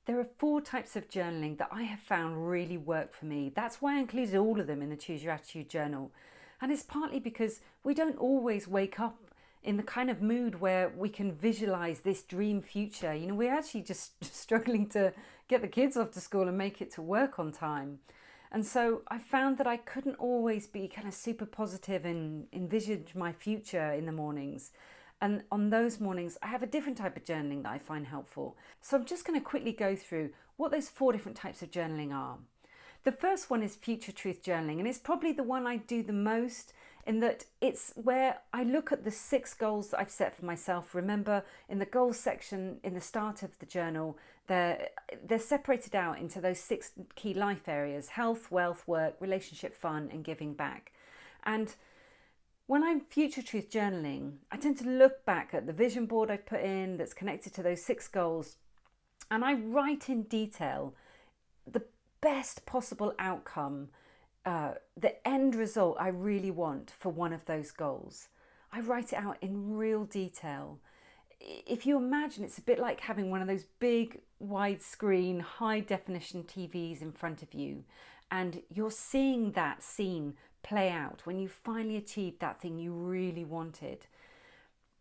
There are 4 types of journaling that I have found really work for me. That's why I included all of them in the Choose Your Attitude journal. And it's partly because we don't always wake up in the kind of mood where we can visualize this dream future. You know, we're actually just struggling to get the kids off to school and make it to work on time. And so I found that I couldn't always be kind of super positive and envisage my future in the mornings. And on those mornings, I have a different type of journaling that I find helpful. So I'm just going to quickly go through what those 4 different types of journaling are. The first one is future truth journaling, and it's probably the one I do the most, in that it's where I look at the 6 goals that I've set for myself. Remember, in the goals section in the start of the journal, they're separated out into those 6 key life areas: health, wealth, work, relationship, fun, and giving back. And when I'm future truth journaling, I tend to look back at the vision board I've put in that's connected to those 6 goals, and I write in detail the best possible outcome, the end result I really want for one of those goals. I write it out in real detail. If you imagine, it's a bit like having one of those big widescreen high definition TVs in front of you, and you're seeing that scene play out when you finally achieved that thing you really wanted.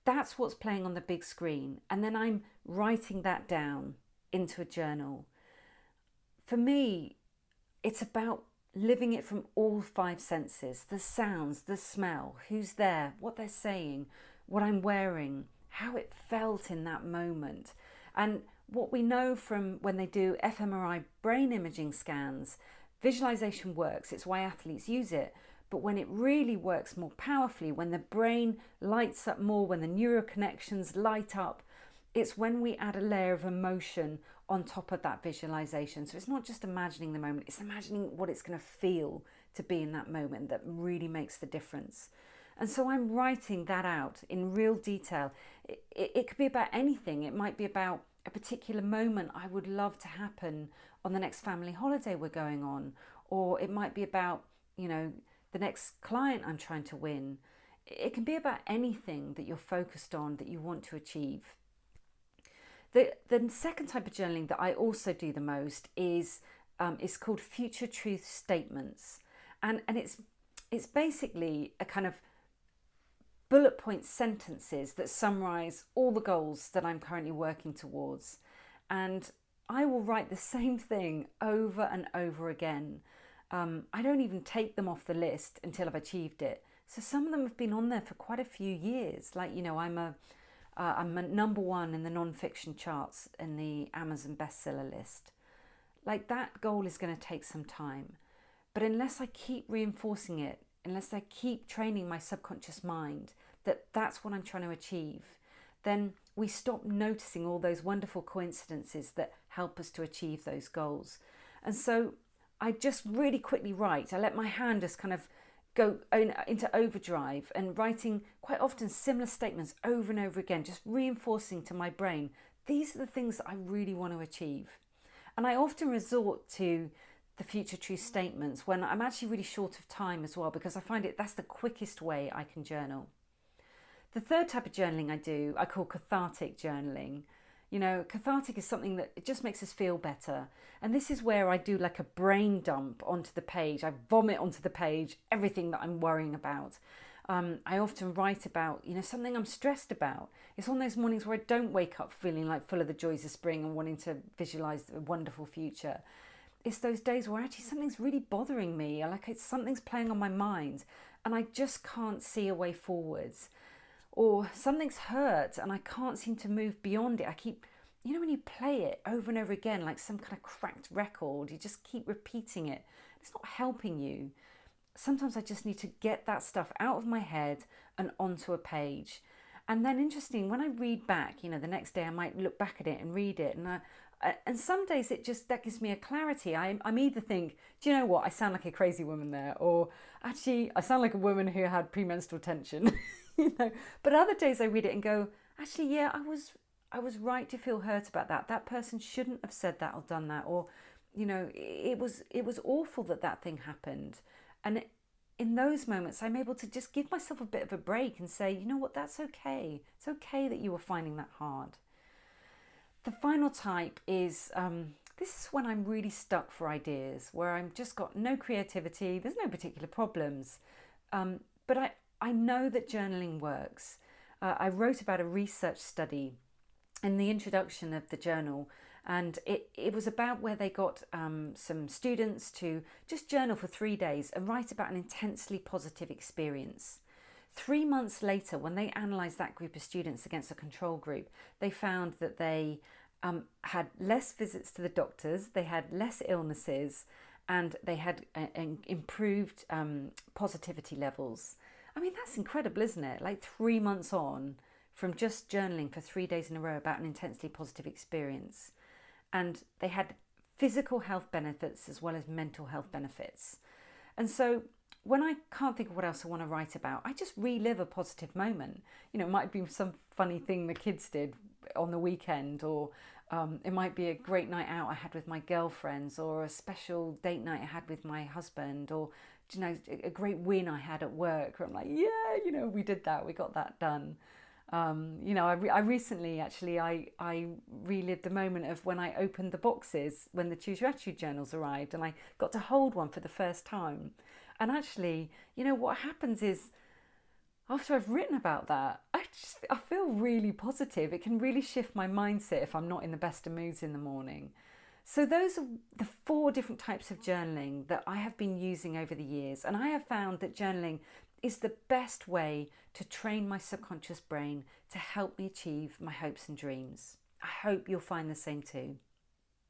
That's what's playing on the big screen, and then I'm writing that down into a journal. For me, it's about living it from all 5 senses: the sounds, the smell, who's there, what they're saying, what I'm wearing, how it felt in that moment. And what we know from when they do fMRI brain imaging scans, visualization works. It's why athletes use it. But when it really works more powerfully, when the brain lights up more, when the neuroconnections light up, it's when we add a layer of emotion on top of that visualization. So it's not just imagining the moment, it's imagining what it's going to feel to be in that moment that really makes the difference. And so I'm writing that out in real detail. It could be about anything. It might be about a particular moment I would love to happen on the next family holiday we're going on, or it might be about, the next client I'm trying to win. It can be about anything that you're focused on that you want to achieve. The second type of journaling that I also do the most is called future truth statements, and it's basically a kind of bullet point sentences that summarize all the goals that I'm currently working towards. And I will write the same thing over and over again. I don't even take them off the list until I've achieved it. So some of them have been on there for quite a few years. Like, I'm a number 1 in the non-fiction charts in the Amazon bestseller list. Like, that goal is going to take some time. But unless I keep reinforcing it, unless I keep training my subconscious mind that that's what I'm trying to achieve, then we stop noticing all those wonderful coincidences that help us to achieve those goals. And so I just really quickly write. I let my hand just kind of go into overdrive and writing quite often similar statements over and over again, just reinforcing to my brain, these are the things that I really want to achieve. And I often resort to the future truth statements when I'm actually really short of time as well, because I find that's the quickest way I can journal. The third type of journaling I call cathartic journaling. Cathartic is something that it just makes us feel better. And this is where I do like a brain dump onto the page. I vomit onto the page everything that I'm worrying about. I often write about, something I'm stressed about. It's on those mornings where I don't wake up feeling like full of the joys of spring and wanting to visualize a wonderful future. It's those days where actually something's really bothering me, something's playing on my mind and I just can't see a way forwards. Or something's hurt and I can't seem to move beyond it. I keep, when you play it over and over again, like some kind of cracked record, you just keep repeating it. It's not helping you. Sometimes I just need to get that stuff out of my head and onto a page. And then interesting, when I read back, the next day I might look back at it and read it. And some days that gives me a clarity. I'm either think, do you know what? I sound like a crazy woman there. Or actually, I sound like a woman who had premenstrual tension. But other days I read it and go, actually, yeah, I was right to feel hurt about that. That person shouldn't have said that or done that. Or, it was awful that thing happened. And in those moments, I'm able to just give myself a bit of a break and say, you know what, that's okay. It's okay that you were finding that hard. The final type is this is when I'm really stuck for ideas, where I've just got no creativity, there's no particular problems, but I know that journaling works. I wrote about a research study in the introduction of the journal, and it was about where they got some students to just journal for 3 days and write about an intensely positive experience. 3 months later, when they analysed that group of students against a control group, they found that they had less visits to the doctors, they had less illnesses, and they had improved positivity levels. I mean, that's incredible, isn't it? Like 3 months on from just journaling for 3 days in a row about an intensely positive experience. And they had physical health benefits as well as mental health benefits. And so when I can't think of what else I want to write about, I just relive a positive moment. You know, it might be some funny thing the kids did on the weekend, or it might be a great night out I had with my girlfriends, or a special date night I had with my husband, or, you know, a great win I had at work where I'm like, yeah, you know, we did that, we got that done. You know, I recently actually I relived the moment of when I opened the boxes when the Choose Your Attitude journals arrived, and I got to hold one for the first time. And actually, you know, what happens is after I've written about that, I feel really positive. It can really shift my mindset if I'm not in the best of moods in the morning. So those are the 4 different types of journaling that I have been using over the years, and I have found that journaling is the best way to train my subconscious brain to help me achieve my hopes and dreams. I hope you'll find the same too.